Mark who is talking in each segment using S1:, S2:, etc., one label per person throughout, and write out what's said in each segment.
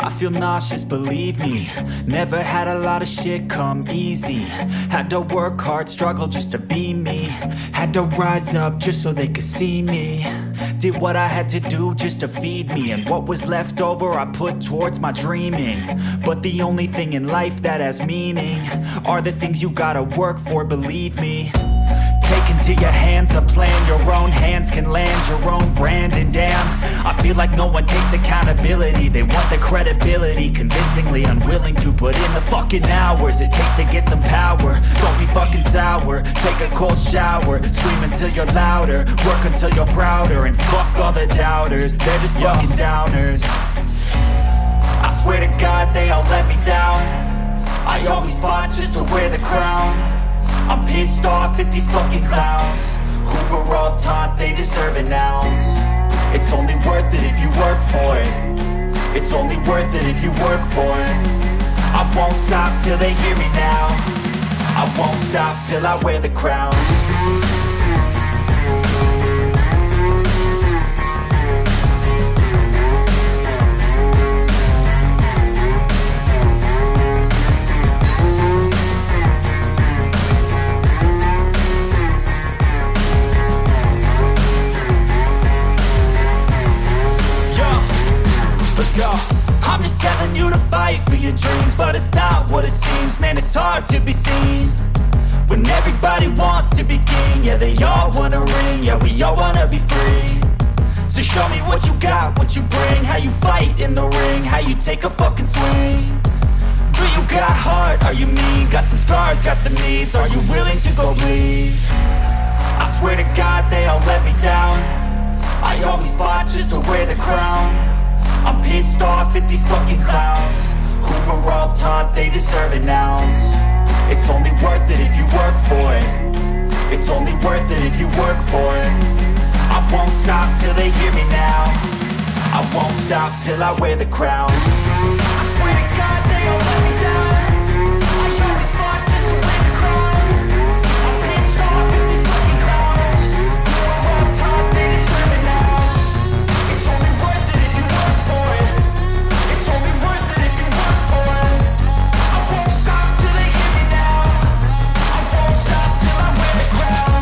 S1: I feel nauseous, believe me. Never had a lot of shit come easy. Had to work hard, struggle just to be me. Had to rise up just so they could see me. Did what I had to do just to feed me. And what was left over I put towards my dreaming. But the only thing in life that has meaning are the things you gotta work for, believe me. Take into your hands a plan, your own hands can land your own brand. And damn, I feel like no one takes accountability. They want the credibility, convincingly unwilling to put in the fucking hours it takes to get some power. Don't be fucking sour, take a cold shower. Scream until you're louder, work until you're prouder. And fuck all the doubters, they're just fucking downers. I swear to God they all let me down. I always fought just to wear the crown. I'm pissed off at these fucking clowns who were all taught they deserve an ounce. It's only worth it if you work for it. It's only worth it if you work for it. I won't stop till they hear me now. I won't stop till I wear the crown. I'm just telling you to fight for your dreams, but it's not what it seems. Man, it's hard to be seen when everybody wants to be king. Yeah, they all wanna ring, yeah, we all wanna be free. So show me what you got, what you bring, how you fight in the ring, how you take a fucking swing. Do you got heart, are you mean? Got some scars, got some needs, are you willing to go bleed? I swear to God they all let me down. I always fought just to wear the crown. I'm pissed off at these fucking clowns who were all taught they deserve an ounce. It's only worth it if you work for it. It's only worth it if you work for it. I won't stop till they hear me now. I won't stop till I wear the crown. I swear to God they all let me down. I always fought just to wear the crown. I'm pissed off at these fucking clowns who were all taught they deserve an ounce. It's only worth it if you work for it. It's only worth it if you work for it. I won't stop till they hear me now. I won't stop till I wear the crown.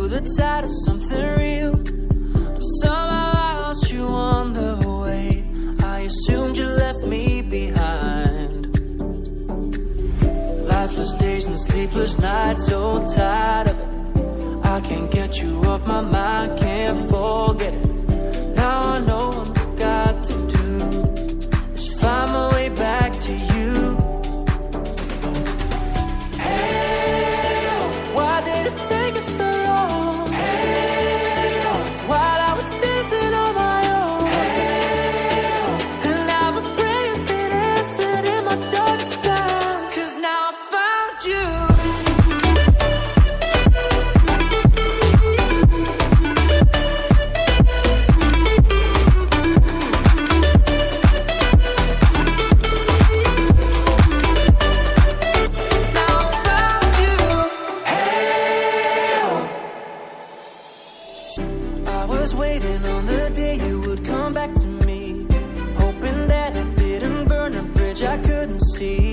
S2: the tide of something real. But somehow I lost you on the way. I assumed you left me behind. Lifeless days and sleepless nights, so tired of it. I can't get you off my mind, can't forget it. Now I know what I've got to do is find my way back to you. Hey, why did it take us so long? Hey, while I was dancing on my own. Hey, and now my prayers been answered in my darkest time. 'Cause now I found you. Waiting on the day you would come back to me, hoping that I didn't burn a bridge I couldn't see.